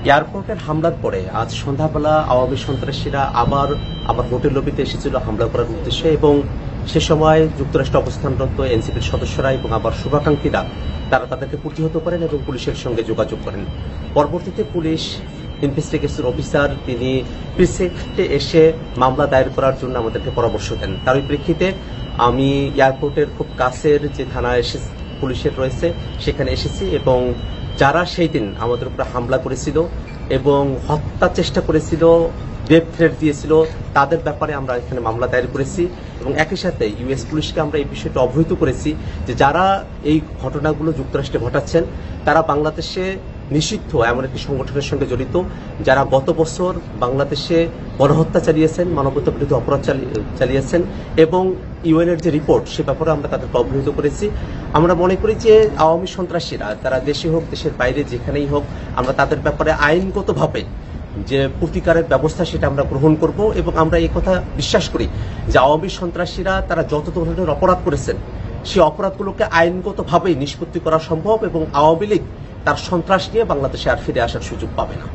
এয়ারপোর্টের হামলার পরে আজ সন্ধ্যাবেলা আওয়ামী সন্ত্রাসীরা আবার হোটেল লবিতে এসেছিল হামলা করার উদ্দেশ্যে, এবং সে সময় যুক্তরাষ্ট্রে অবস্থানরত এনসিপির সদস্যরা এবং আবার শুভাকাঙ্ক্ষীরা তারা তাদেরকে প্রতিহত করেন এবং পুলিশের সঙ্গে যোগাযোগ করেন। পরবর্তীতে পুলিশ ইনভেস্টিগেশন অফিসার তিনি প্রিসেক্টে এসে মামলা দায়ের করার জন্য আমাদেরকে পরামর্শ দেন। তার প্রেক্ষিতে আমি এয়ারপোর্টের খুব কাছের যে থানা পুলিশের রয়েছে সেখানে এসেছি, এবং যারা সেই দিন আমাদের উপরে হামলা করেছিল এবং হত্যা চেষ্টা করেছিল, ডেথ থ্রেট দিয়েছিল, তাদের ব্যাপারে আমরা এখানে মামলা দায়ের করেছি এবং একই সাথে ইউএস পুলিশকে আমরা এই বিষয়টা অবহিত করেছি যে যারা এই ঘটনাগুলো যুক্তরাষ্ট্রে ঘটাচ্ছেন তারা বাংলাদেশে নিষিদ্ধ এমন একটি সংগঠনের সঙ্গে জড়িত, যারা গত বছর বাংলাদেশে গণহত্যা চালিয়েছেন, মানবতা বিরোধী অপরাধ চালিয়েছেন, এবং ইউএনের যে রিপোর্ট সে ব্যাপারে আমরা তাদেরকে অবহিত করেছি। আমরা মনে করি যে আওয়ামী সন্ত্রাসীরা তারা দেশে হোক দেশের বাইরে যেখানেই হোক, আমরা তাদের ব্যাপারে আইনগতভাবে যে প্রতিকারের ব্যবস্থা সেটা আমরা গ্রহণ করব, এবং আমরা এই কথা বিশ্বাস করি যে আওয়ামী সন্ত্রাসীরা তারা যত ধরনের অপরাধ করেছেন সেই অপরাধগুলোকে আইনগতভাবেই নিষ্পত্তি করা সম্ভব, এবং আওয়ামী লীগ তার সন্ত্রাস নিয়ে বাংলাদেশে আর ফিরে আসার সুযোগ পাবে না।